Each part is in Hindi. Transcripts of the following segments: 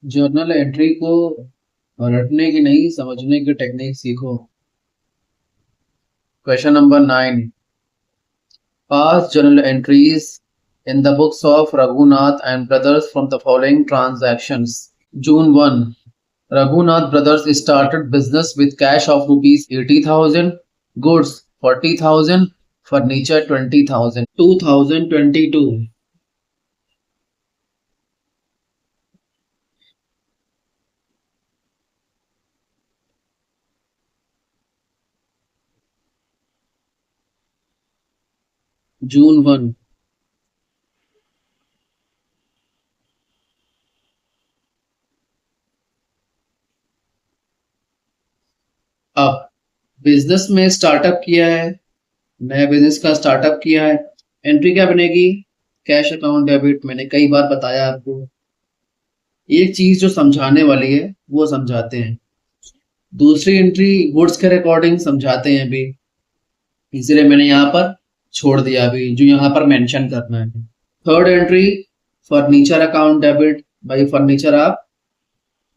जर्नल एंट्री को रटने की नहीं, समझने की टेक्निक सीखो। Question number 9। Pass journal entries in the books of Raghunath and brothers from the following transactions. June 1. Raghunath brothers started business with cash of rupees 80,000, goods 40,000, furniture 20,000. 2022. June 1. अब बिजनेस में स्टार्टअप किया है, नया बिजनेस का स्टार्टअप किया है। एंट्री क्या बनेगी? Cash account debit. मैंने कई बार बताया आपको, एक चीज जो समझाने वाली है वो समझाते हैं। दूसरी एंट्री गुड्स के रिकॉर्डिंग समझाते हैं अभी, इसलिए मैंने यहाँ पर छोड़ दिया अभी जो यहाँ पर मेंशन करना है। Third entry furniture account debit. भाई फर्नीचर आप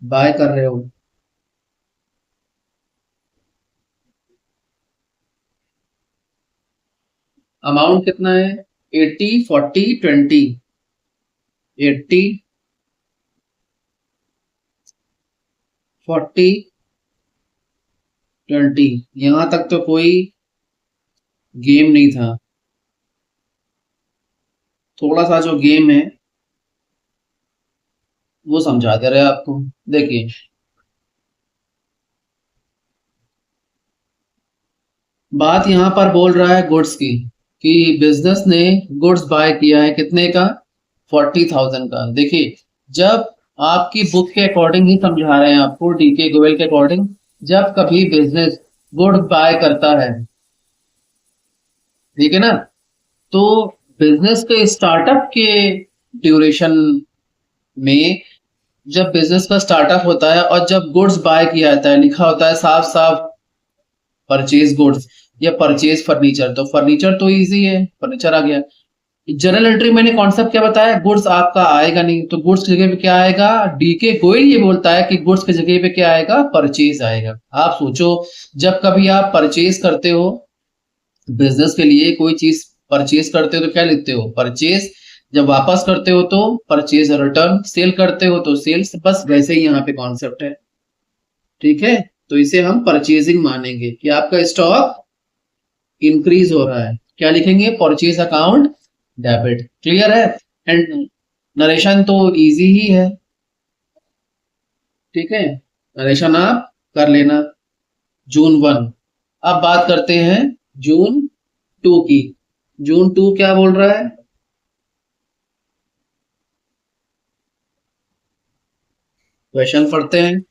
बाय कर रहे हो। अमाउंट कितना है? 80 40 20। 80 40 20। यहां तक तो कोई गेम नहीं था। थोड़ा सा जो गेम है वो समझा दे रहे हैं आपको। देखिए, बात यहां पर बोल रहा है गुड्स की, कि बिजनेस ने गुड्स बाय किया है कितने का? 40,000 का। देखिए, जब आपकी बुक के अकॉर्डिंग ही समझा रहे हैं आपको, डीके गोयल के अकॉर्डिंग, जब कभी बिजनेस गुड्स बाय करता है, ठीक है ना, तो बिजनेस के स्टार्टअप के ड्यूरेशन में, जब बिजनेस का स्टार्टअप होता है और जब गुड्स बाय किया जाता है, लिखा होता है साफ साफ परचेज गुड्स या परचेज फर्नीचर, तो फर्नीचर तो इजी है, फर्नीचर आ गया। जनरल एंट्री मैंने कॉन्सेप्ट क्या बताया? गुड्स आपका आएगा नहीं, तो गुड्स की जगह पे क्या आएगा? डीके गोयल ये बोलता है कि गुड्स की जगह पे क्या आएगा? परचेज आएगा। आप सोचो, जब कभी आप परचेज करते हो बिजनेस के लिए, कोई चीज परचेज करते हो तो क्या लिखते हो? परचेज। जब वापस करते हो तो परचेज रिटर्न। सेल करते हो तो सेल्स। बस वैसे ही यहाँ पे कॉन्सेप्ट है, ठीक है। तो इसे हम परचेजिंग मानेंगे कि आपका स्टॉक इंक्रीज हो रहा है। क्या लिखेंगे? Purchase account debit. क्लियर है? एंड नरेशन तो इजी ही है, ठीक है, नरेशन आप कर लेना। जून 1। अब बात करते हैं जून 2 की। जून 2 क्या बोल रहा है? क्वेश्चन पढ़ते हैं।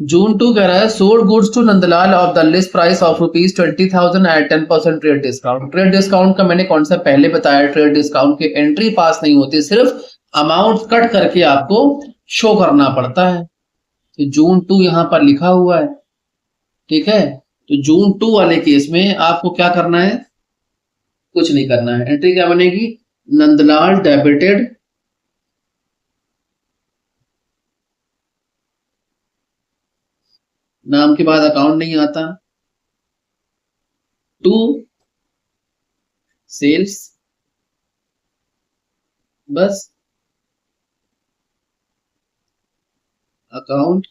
जून 2 कह रहा है sold goods to Nandlal of the list price of rupees 20,000 at 10% trade discount. Trade discount का मैंने कॉन्सेप्ट पहले बताया। ट्रेड डिस्काउंट की एंट्री पास नहीं होती, सिर्फ अमाउंट कट करके आपको शो करना पड़ता है। तो जून 2 यहाँ पर लिखा हुआ है, ठीक है। तो जून 2 वाले केस में आपको क्या करना है? कुछ नहीं करना है। एंट्री क्या बनेगी? नंदलाल डेबिटेड, नाम के बाद अकाउंट नहीं आता, टू सेल्स, बस अकाउंट।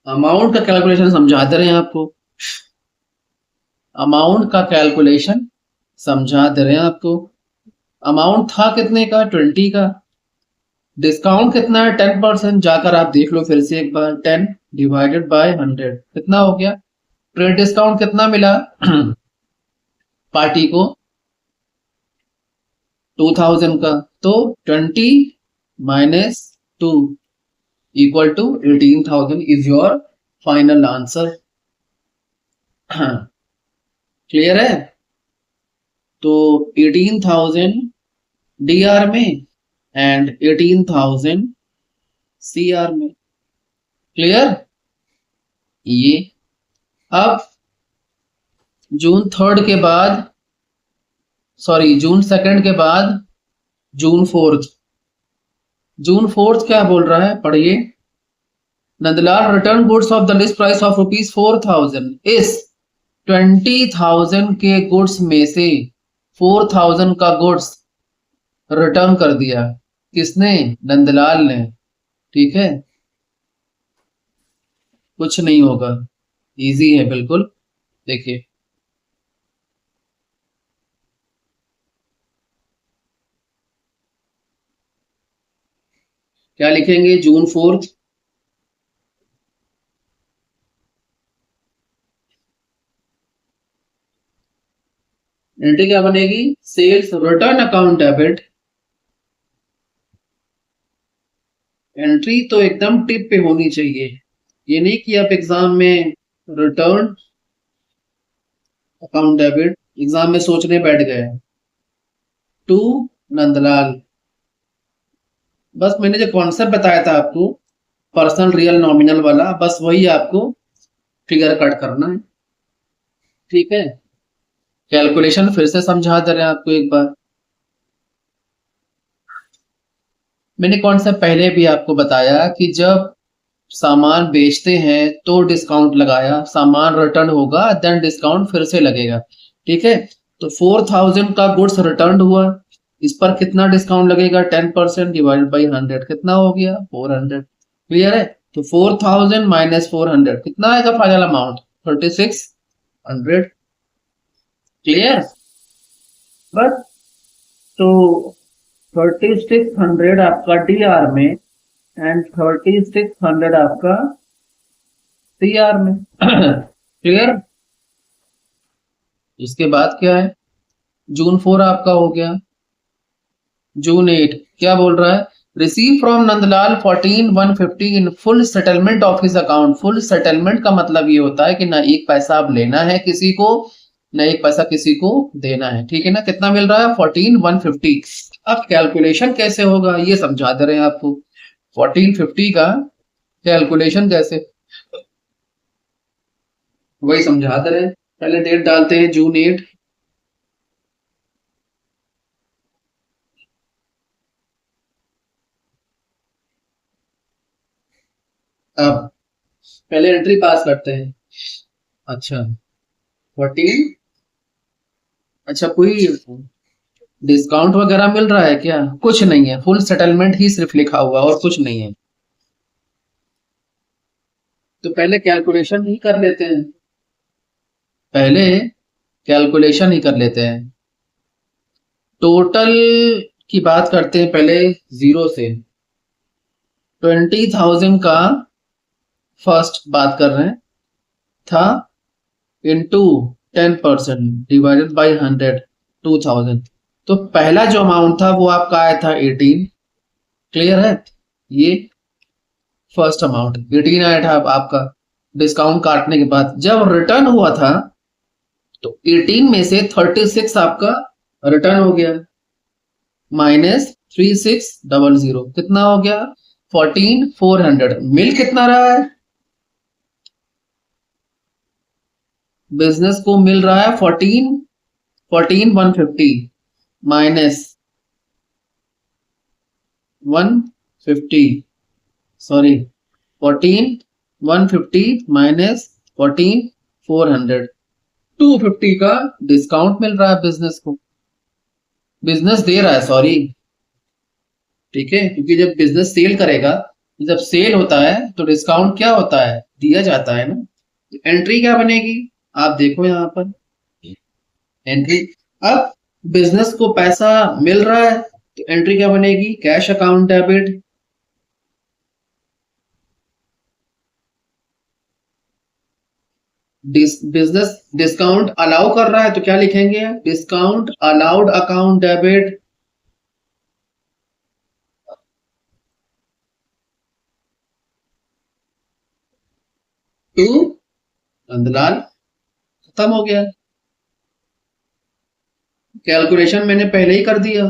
अमाउंट का कैलकुलेशन समझा दे रहे हैं आपको। अमाउंट का कैलकुलेशन समझा दे रहे हैं आपको। अमाउंट था कितने का? 20 का। डिस्काउंट कितना है? 10%। जाकर आप देख लो फिर से एक बार। 10 डिवाइडेड बाय 100 कितना हो गया? ट्रेड डिस्काउंट कितना मिला पार्टी को? 2000 का। तो 20 minus 2 equal to 18,000 is your final answer. Clear है? तो 18,000 डीआर में एंड 18,000 सीआर में। क्लियर? ये अब जून 3 के बाद सॉरी जून 2 के बाद जून 4। जून 4 क्या बोल रहा है, पढ़िए। Nandlal return goods of the list price of ₹4,000 इस 20,000 के गुड्स में से 4,000 का गुड्स रिटर्न कर दिया। किसने? नंदलाल ने। ठीक है, कुछ नहीं होगा, इजी है बिल्कुल। देखिए क्या लिखेंगे, जून 4। एंट्री क्या बनेगी? Sales return account debit. Entry तो एकदम टिप पे होनी चाहिए, ये नहीं कि आप एग्जाम में रिटर्न अकाउंट डेबिट एग्जाम में सोचने बैठ गए। टू नंदलाल, बस मैंने जो कॉन्सेप्ट बताया था आपको पर्सनल रियल नॉमिनल वाला, बस वही आपको फिगर कट करना है। ठीक है, कैलकुलेशन फिर से समझा दे रहे हैं आपको एक बार। मैंने कॉन्सेप्ट पहले भी आपको बताया कि जब सामान बेचते हैं तो डिस्काउंट लगाया, सामान रिटर्न होगा देन डिस्काउंट फिर से लगेगा। ठीक है, तो 4,000 का गुड्स रिटर्न हुआ, इस पर कितना डिस्काउंट लगेगा? 10% डिवाइडेड बाई 100, कितना हो गया? 400। क्लियर है? तो 4,000 माइनस 400 कितना आएगा फाइनल अमाउंट? 3,600। क्लियर? बस, तो 3,600 आपका डीआर में एंड 3,600 आपका सीआर में। क्लियर? इसके बाद क्या है? जून 4 आपका हो गया। जून 8 क्या बोल रहा है? Receive from Nandlal 14,150 in full settlement of his account. Full settlement का मतलब ये होता है कि ना एक पैसा अब लेना है किसी को, ना एक पैसा किसी को देना है। ठीक है ना? कितना मिल रहा है? 14,150। अब कैलकुलेशन कैसे होगा ये समझा दे रहे हैं आपको। 1450 का कैलकुलेशन कैसे, वही समझा दे रहे हैं। पहले डेट डालते हैं जून 8। अब पहले एंट्री पास करते हैं। अच्छा 14, अच्छा कोई डिस्काउंट वगैरह मिल रहा है क्या? कुछ नहीं है, फुल सेटलमेंट ही सिर्फ लिखा हुआ और कुछ नहीं है। तो पहले कैलकुलेशन ही कर लेते हैं, पहले कैलकुलेशन ही कर लेते हैं। टोटल की बात करते हैं पहले जीरो से। 20,000 का फर्स्ट बात कर रहे हैं था इंटू 10% डिवाइडेड बाई 100, 2,000। तो पहला जो अमाउंट था वो आपका आया था 18। क्लियर है? ये फर्स्ट अमाउंट 18 आया था आपका डिस्काउंट काटने के बाद। जब रिटर्न हुआ था तो 18 में से 36 आपका रिटर्न हो गया, माइनस 3,600 कितना हो गया? 14,400। मिल कितना रहा है? बिजनेस को मिल रहा है 14,150 माइनस 150, सॉरी 14,150 माइनस 14,400, 250 का डिस्काउंट मिल रहा है बिजनेस को, बिजनेस दे रहा है, सॉरी। ठीक है, क्योंकि जब बिजनेस सेल करेगा, जब सेल होता है तो डिस्काउंट क्या होता है? दिया जाता है ना। एंट्री क्या बनेगी आप देखो यहां पर, एंट्री। अब बिजनेस को पैसा मिल रहा है तो एंट्री क्या बनेगी? Cash account debit. Business discount allow कर रहा है तो क्या लिखेंगे? Discount allowed account debit. To Nandlal. खत्म हो गया, कैलकुलेशन मैंने पहले ही कर दिया,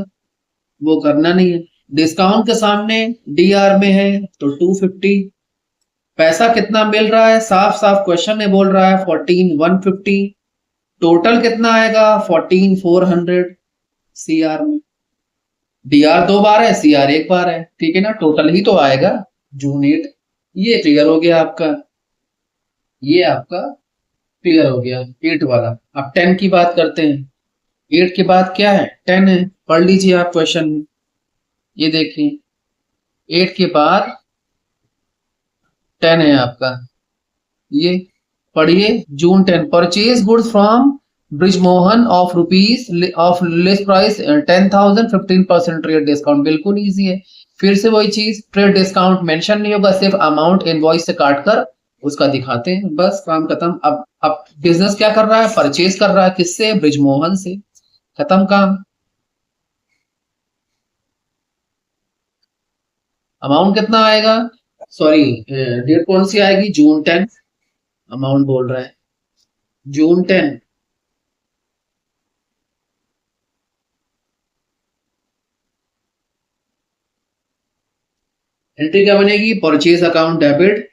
वो करना नहीं है। डिस्काउंट के सामने डीआर में है तो 250। पैसा कितना मिल रहा है? साफ साफ क्वेश्चन में बोल रहा है 14,150। टोटल कितना आएगा? 14,400। सीआर में। डीआर 2 बार है, सीआर 1 बार है, ठीक है ना, टोटल ही तो आएगा जून 8। ये क्लियर हो गया आपका, ये आपका क्लियर हो गया 8 वाला। अब 10 की बात करते हैं। 8 के बाद क्या है, 10 है। पढ़ लीजिए आप क्वेश्चन में, ये देखिए 8 के बाद 10 है आपका। ये पढ़िए, जून 10 purchase goods from Brijmohan of rupees of list price 10,000 15% trade discount. बिल्कुल इजी है। फिर से वही चीज, ट्रेड डिस्काउंट मेंशन नहीं होगा, सिर्फ अमाउंट इनवॉइस से काट कर उसका दिखाते हैं, बस काम खत्म। अब बिजनेस क्या कर रहा है, परचेज कर रहा है, किससे, ब्रिजमोहन से, खत्म काम। अमाउंट कितना आएगा, सॉरी डेट कौन सी आएगी, जून 10। अमाउंट बोल रहा है जून 10। एंट्री क्या बनेगी, purchase account debit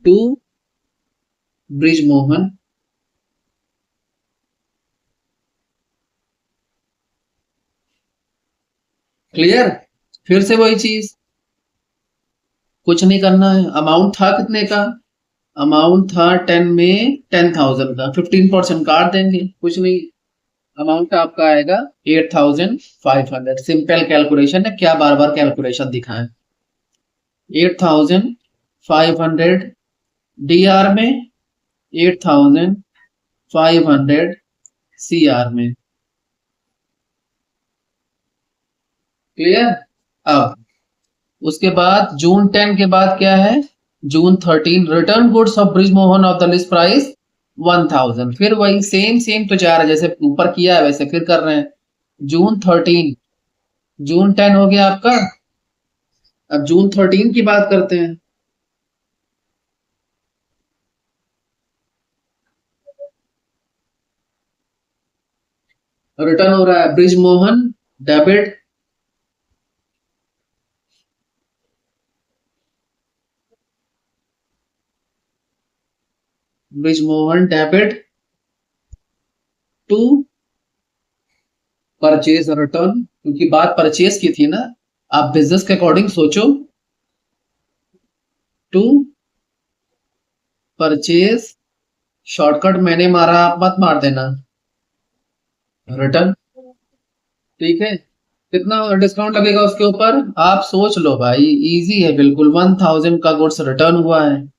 to Brijmohan clear. फिर से वही चीज, कुछ नहीं करना है। अमाउंट था कितने का, अमाउंट था 10 में 10,000 का, 15% काट देंगे, कुछ नहीं। अमाउंट आपका आएगा 8,500। सिंपल कैलकुलेशन है, क्या बार बार कैलकुलेशन दिखाएं। 8,500 डीआर में, 8,500 सीआर में, क्लियर। अब उसके बाद जून 10 के बाद क्या है, जून 13 return goods of Brijmohan of the list price 1,000। फिर वही सेम सेम तो जा रहा है, जैसे ऊपर किया है वैसे फिर कर रहे हैं। जून 13, जून 10 हो गया आपका। अब जून 13 की बात करते हैं। रिटर्न हो रहा है Brijmohan debit Brijmohan debit to purchase return, क्योंकि बात परचेज की थी ना, आप बिजनेस के अकॉर्डिंग सोचो। टू परचेज, शॉर्टकट मैंने मारा, आप मत मार देना, रिटर्न, ठीक है। कितना डिस्काउंट लगेगा उसके ऊपर, आप सोच लो भाई, इजी है बिल्कुल। 1,000 का गुड्स रिटर्न हुआ है,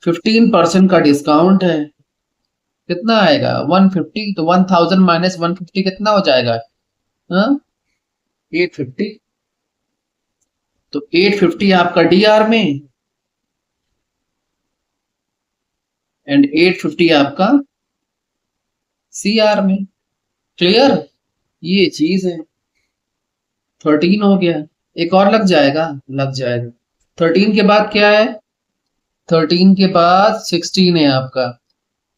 15% का डिस्काउंट है, कितना आएगा 150। तो 1,000 माइनस 150 कितना हो जाएगा, हाँ 850। तो 850 आपका डीआर में एंड 850 आपका सीआर में, क्लियर। ये चीज है। 13 हो गया, एक और लग जाएगा, लग जाएगा। 13 के बाद क्या है, 13 के बाद 16 है आपका,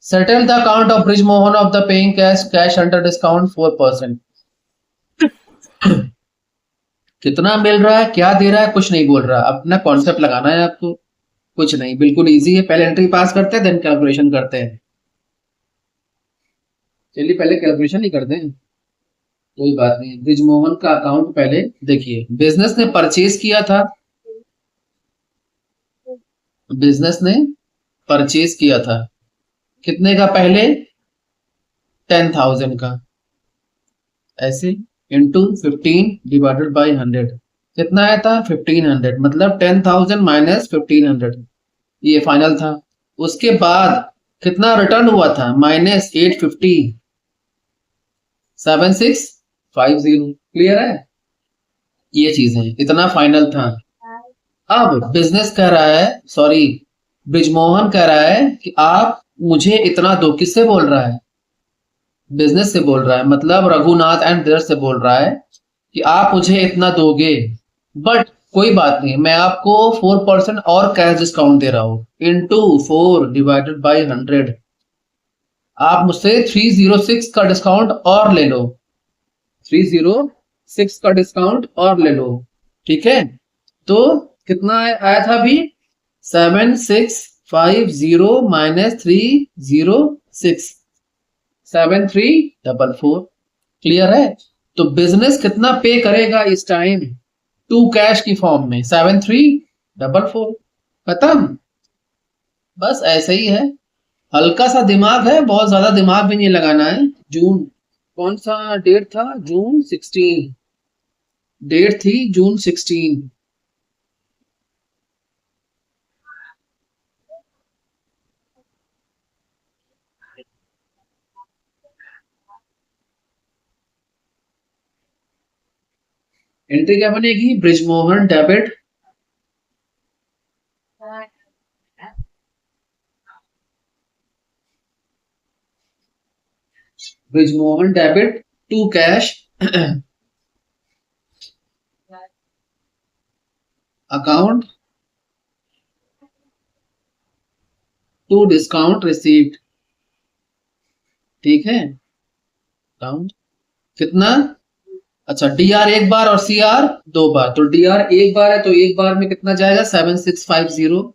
settle the account of Brijmohan of the paying cash cash under discount 4%। कितना मिल रहा है, क्या दे रहा है, कुछ नहीं बोल रहा, अपना कॉन्सेप्ट लगाना है आपको, कुछ नहीं, बिल्कुल इजी है। पहले एंट्री पास करते हैं देन कैलकुलेशन करते हैं। चलिए पहले कैलकुलेशन ही करते हैं, कोई बात नहीं। ब्रिजमोहन का अकाउंट पहले देखिए, बिजनेस ने परचेज किया था, बिजनेस ने परचेज किया था कितने का, पहले 10,000 का, ऐसे इंटू 15 डिवाइडेड बाई 100, कितना आया था 1,500, मतलब 10,000 माइनस 1,500, ये फाइनल था। उसके बाद कितना रिटर्न हुआ था, माइनस 850, 7650, क्लियर है। ये चीज है, इतना फाइनल था। अब बिजनेस कह रहा है, सॉरी ब्रिजमोहन कह रहा है कि आप मुझे इतना दो, किससे बोल रहा है, बिजनेस से बोल रहा है, मतलब रघुनाथ एंड ब्रदर्स से बोल रहा है कि आप मुझे इतना दोगे, बट कोई बात नहीं, मैं आपको 4% और कैश डिस्काउंट दे रहा हूं, इंटू 4 डिवाइडेड बाई 100। आप मुझसे 306 का डिस्काउंट और ले लो, 306 का डिस्काउंट और ले लो, ठीक है। तो कितना आया था अभी, 7650 माइनस 306, 7344। क्लियर है? तो बिजनेस कितना पे करेगा इस टाइम टू कैश की फॉर्म में? 7344। खत्म। बस ऐसे ही है, हल्का सा दिमाग है, बहुत ज्यादा दिमाग भी नहीं लगाना है। जून, कौन सा डेट था? जून 16, डेट थी जून 16। एंट्री क्या बनेगी? Brijmohan debit, Brijmohan debit to cash account to discount received. ठीक है, अकाउंट कितना? अच्छा, डीआर एक बार और सीआर दो बार, तो डीआर एक बार है तो एक बार में कितना जाएगा? 7650।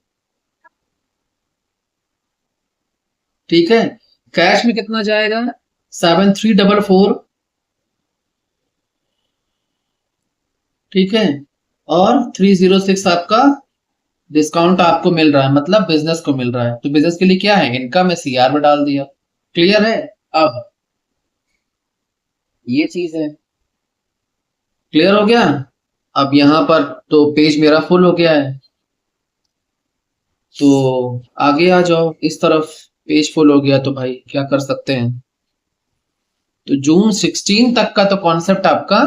ठीक है, कैश में कितना जाएगा? 7344। ठीक है, और 306 आपका डिस्काउंट आपको मिल रहा है, मतलब बिजनेस को मिल रहा है। तो बिजनेस के लिए क्या है? इनकम है, सीआर में डाल दिया। क्लियर है? अब ये चीज है, क्लियर हो गया? अब यहां पर तो पेज मेरा फुल हो गया है, तो आगे आ जाओ इस तरफ। पेज फुल हो गया तो भाई क्या कर सकते हैं? तो जून 16 तक का तो कॉन्सेप्ट आपका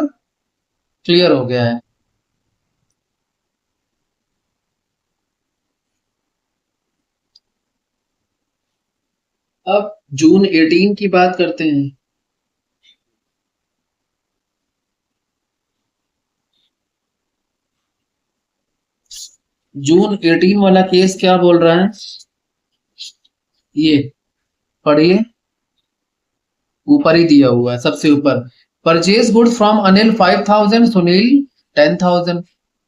क्लियर हो गया है। अब जून 18 की बात करते हैं। जून 18 वाला केस क्या बोल रहा है? ये पढ़िए, ऊपर ही दिया हुआ है सबसे ऊपर। Purchase goods from Anil 5000, Sunil 10,000।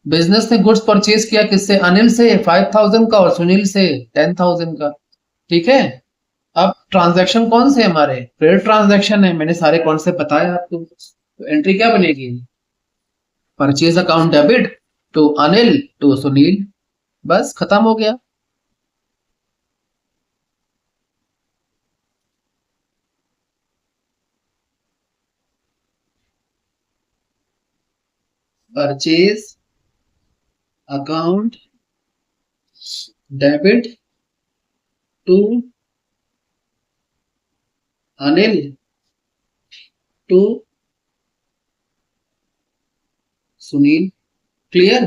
Business ने गुड्स परचेज किया किससे? अनिल से 5000 का और सुनील से 10,000 का। ठीक है, अब ट्रांजैक्शन कौन से हमारे? क्रेडिट ट्रांजैक्शन है, मैंने सारे कॉन्सेप्ट बताए आपको। तो एंट्री क्या बनेगी? Purchase account debit to Anil to Sunil. बस खत्म हो गया। Purchase account debit to Anil to Sunil. Clear?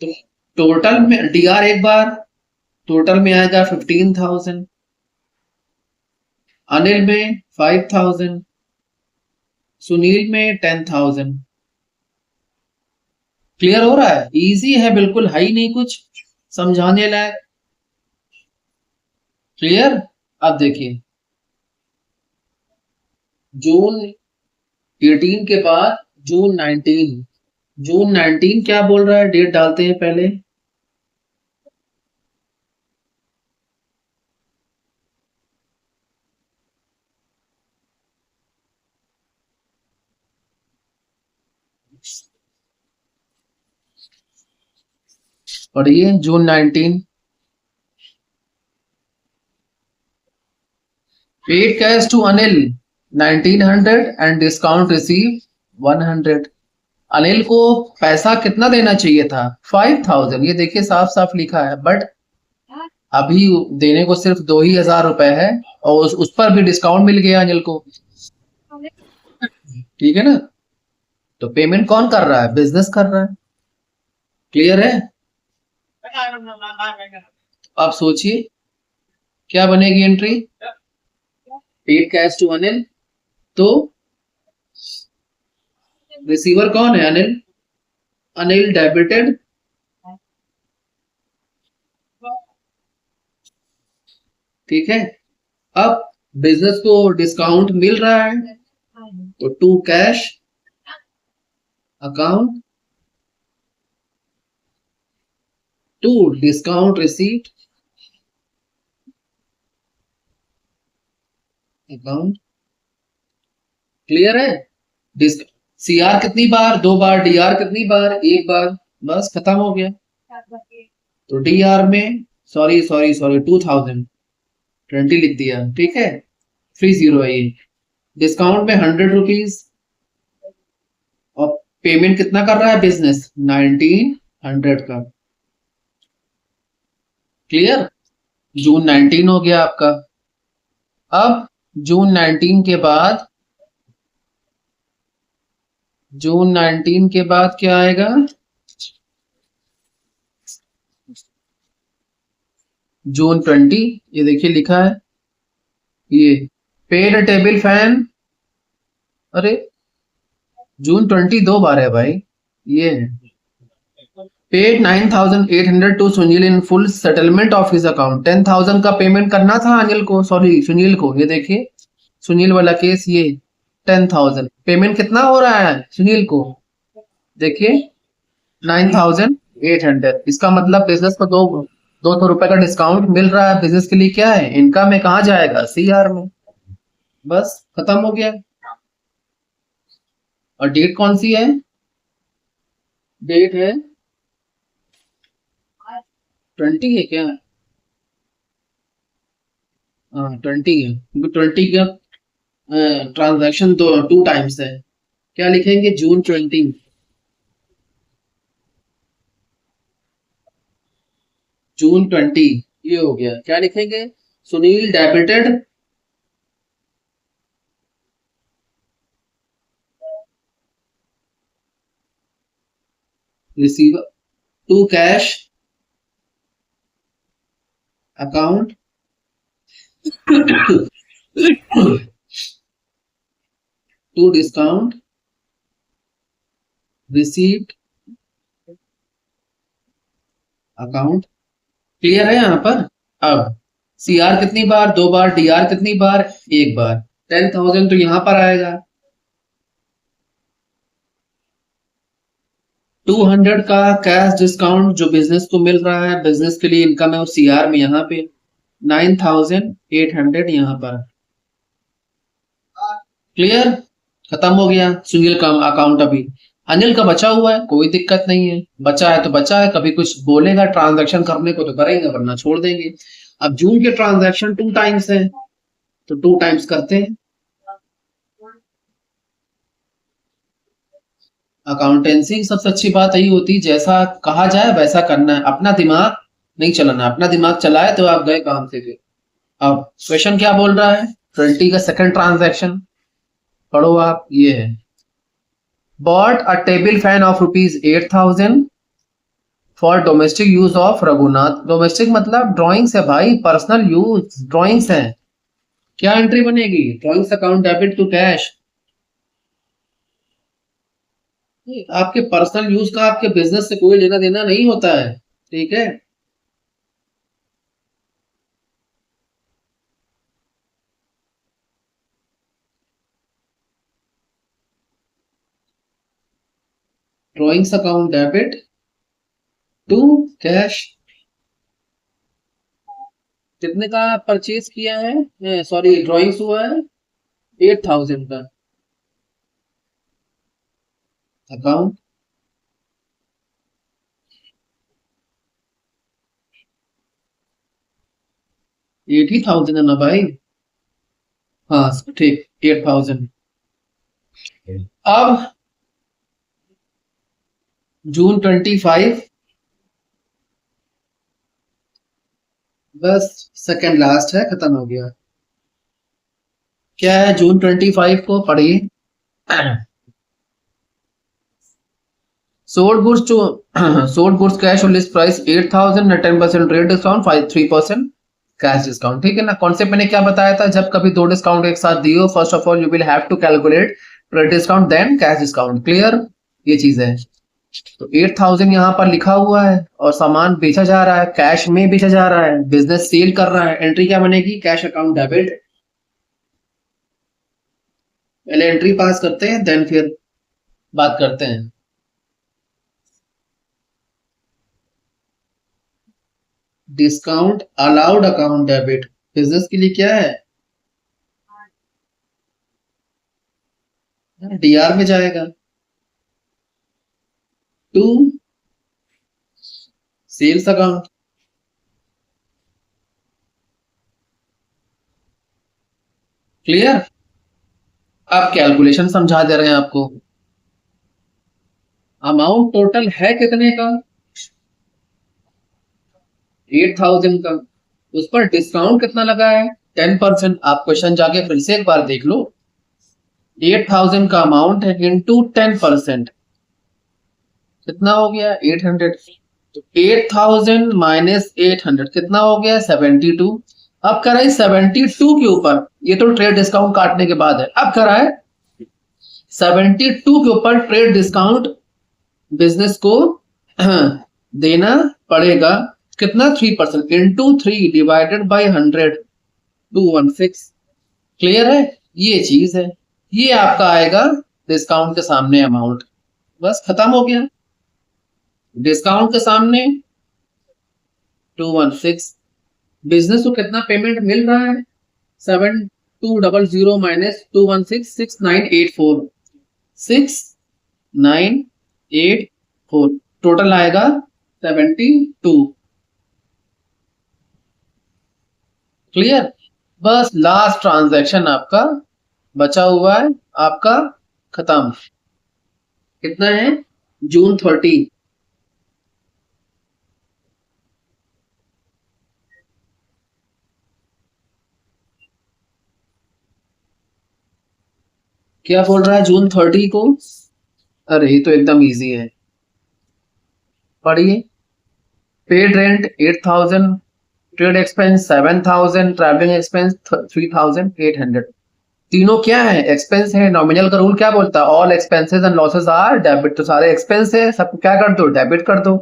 तो टोटल में डीआर एक बार, टोटल में आएगा 15,000, अनिल में 5,000, सुनील में 10,000। क्लियर हो रहा है? इजी है बिल्कुल, है ही नहीं कुछ समझाने लायक। क्लियर? अब देखिए, जून 18 के बाद जून 19। जून 19 क्या बोल रहा है? डेट डालते हैं पहले। पढ़िए, June 19। Paid cash to Anil 1900 and discount receive 100। Anil को पैसा कितना देना चाहिए था? 5,000। ये देखिए साफ साफ लिखा है, बट अभी देने को सिर्फ 2,000 रुपए है, और उस पर भी डिस्काउंट मिल गया अनिल को। ठीक है ना? तो पेमेंट कौन कर रहा है? बिजनेस कर रहा है। क्लियर है? आप सोचिए क्या बनेगी entry? Paid cash to Anil, तो रिसीवर कौन है? अनिल। अनिल डेबिटेड, ठीक है। अब बिजनेस को डिस्काउंट मिल रहा है, तो to cash account to discount receipt account. Clear है? सीआर कितनी बार? 2 बार। डीआर कितनी बार? 1 बार। बस खत्म हो गया। तो डीआर में सॉरी सॉरी सॉरी 2020 लिख दिया, ठीक है, 30 है ये। डिस्काउंट में 100 रुपीज और पेमेंट कितना कर रहा है बिजनेस? 1900 का। क्लियर? जून 19 हो गया आपका। अब जून 19 के बाद, जून 19 के बाद क्या आएगा? जून 20, ये देखिए लिखा है ये पेड टेबल फैन। अरे जून 20 2 बार है भाई। ये paid 9800 to Sunil in full settlement of his account. 10,000 का पेमेंट करना था अनिल को, सॉरी सुनील को। ये देखिए सुनील वाला केस, ये 10,000 पेमेंट कितना हो रहा है सुनील को? देखिए 9,800। इसका मतलब बिजनेस को 200 रुपए का डिस्काउंट मिल रहा है। बिजनेस के लिए क्या है? इनकम में कहा जाएगा? सीआर में। बस खत्म हो गया। और डेट कौन सी है? डेट है 20 है क्या? हाँ 20 है, क्योंकि 20 का ट्रांजैक्शन 2 टाइम्स है। क्या लिखेंगे? जून 20। जून 20 ये हो गया। क्या लिखेंगे? Sunil debited receiver to cash account to discount received account. Clear है यहाँ पर? अब सीआर कितनी बार? 2 बार। डीआर कितनी बार? 1 बार। 10,000 तो यहाँ पर आएगा। 200 का कैश डिस्काउंट जो बिजनेस को मिल रहा है, बिजनेस के लिए इनकम है, वो सीआर में यहाँ पे 9,800 यहाँ पर। क्लियर? खत्म हो गया सुनील का अकाउंट। अभी अनिल का बचा हुआ है, कोई दिक्कत नहीं है। बचा है तो बचा है, कभी कुछ बोलेगा ट्रांजैक्शन करने को तो करेंगे, वरना छोड़ देंगे। अब जून के ट्रांजैक्शन 2 टाइम्स है, तो 2 टाइम्स करते हैं। अकाउंटेंसी की सबसे अच्छी बात यही होती है, जैसा कहा जाए वैसा करना है, अपना दिमाग नहीं चलाना। अपना दिमाग चलाए तो आप गए काम से फिर। अब क्वेश्चन क्या बोल रहा है? 20 का सेकंड ट्रांजैक्शन पढ़ो आप। ये है bought a table fan of rupees 8,000 for domestic use of Raghunath. Domestic मतलब ड्रॉइंग्स है भाई, पर्सनल यूज ड्रॉइंग्स है। क्या एंट्री बनेगी? Drawings account debit to cash. आपके पर्सनल यूज का आपके बिजनेस से कोई लेना देना नहीं होता है, ठीक है? Drawings account debit to cash. कितने का परचेज किया है? सॉरी ड्रॉइंग्स हुआ है 8,000 का। अकाउंट 80,000 है ना भाई? हाँ ठीक, 8,000। अब जून 25, बस सेकंड लास्ट है, खत्म हो गया। क्या है जून 25 को? पढ़िए। Sold goods to sold goods cash on list price 8,000 at 10% rate discount 3% cash discount. ठीक है ना? कॉन्सेप्ट मैंने क्या बताया था? जब कभी 2 डिस्काउंट एक साथ दियो, first of all you will have to calculate rate discount then cash discount. Clear? ये चीज है। तो 8,000 यहाँ पर लिखा हुआ है और सामान बेचा जा रहा है, कैश में बेचा जा रहा है, बिजनेस सेल कर रहा है। एंट्री क्या बनेगी? Cash account debit. पहले एंट्री पास करते हैं, देन फिर बात करते हैं। Discount allowed account debit business के लिए क्या है, डीआर में जाएगा। To sales account. क्लियर। आप कैलकुलेशन समझा दे रहे हैं आपको। अमाउंट टोटल है कितने का, 8,000 का। उस पर डिस्काउंट कितना लगा है, 10%। आप क्वेश्चन जाके फिर से एक बार देख लो। 8,000 का अमाउंट है इंटू 10%, कितना हो गया 800। तो 8,000 माइनस 800 कितना हो गया 72। अब करा है 72 के ऊपर, ये तो ट्रेड डिस्काउंट काटने के बाद है, अब करा है 72 के ऊपर ट्रेड डिस्काउंट बिजनेस को देना पड़ेगा। कितना 3% इंटू 3 डिवाइडेड बाई 100, 216। क्लियर है, ये चीज है। ये आपका आएगा डिस्काउंट के सामने अमाउंट। बस खत्म हो गया। डिस्काउंट के सामने 216। बिजनेस को कितना पेमेंट मिल रहा है, 7200 माइनस 216, 6984, 6984। टोटल आएगा 72। क्लियर। बस लास्ट ट्रांजैक्शन आपका बचा हुआ है, आपका खत्म। कितना है, जून 30। क्या बोल रहा है जून 30 को, अरे ये तो एकदम इजी है, पढ़िए। Paid rent 8,000, trade expense 7,000, travelling expense 3,800। तीनों क्या है, एक्सपेंस है। नॉमिनल का रूल क्या बोलता है, all expenses and losses are debit. तो सारे एक्सपेंस है, सबको क्या कर दो, डेबिट कर दो।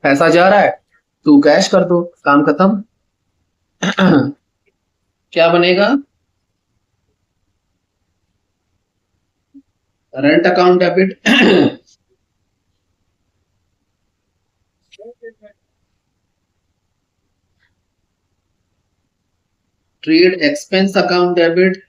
पैसा जा रहा है तो कैश कर दो, काम खत्म। क्या बनेगा, rent account debit, trade expense account debit,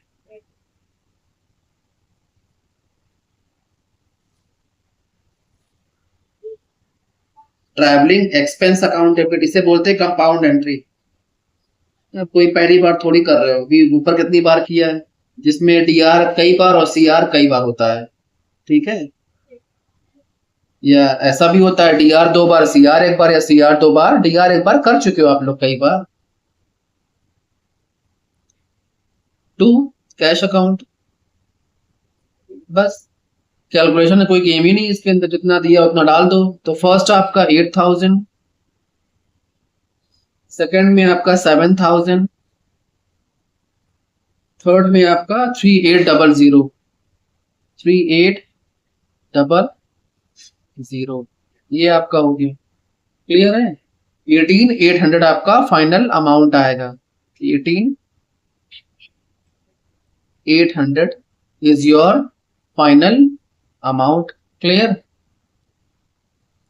travelling expense account debit. इसे बोलते हैं कंपाउंड एंट्री। कोई पहली बार थोड़ी कर रहे हो, भी ऊपर कितनी बार किया है, जिसमें डीआर कई बार और सीआर कई बार होता है। ठीक है, या ऐसा भी होता है डीआर 2 बार सीआर 1 बार, या सीआर 2 बार डीआर 1 बार, कर चुके हो आप लोग कई बार। To cash account. बस कैलकुलेशन है, कोई गेम ही नहीं इसके अंदर, जितना दिया उतना डाल दो। तो फर्स्ट आपका 8,000, सेकंड में आपका 7,000, थर्ड में आपका 3800, 3800। ये आपका हो गया। क्लियर है, 18,800 आपका फाइनल अमाउंट आएगा। 18,800 is your final amount. Clear,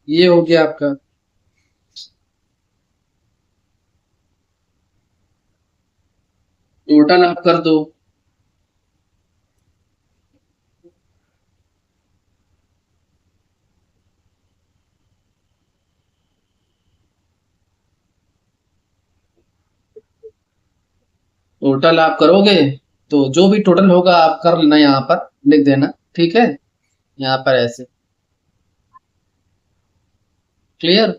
ये हो गया आपका। टोटल आप कर दो, टोटल आप करोगे तो जो भी टोटल होगा आप कर लेना, यहाँ पर लिख देना। ठीक है, यहाँ पर ऐसे। क्लियर।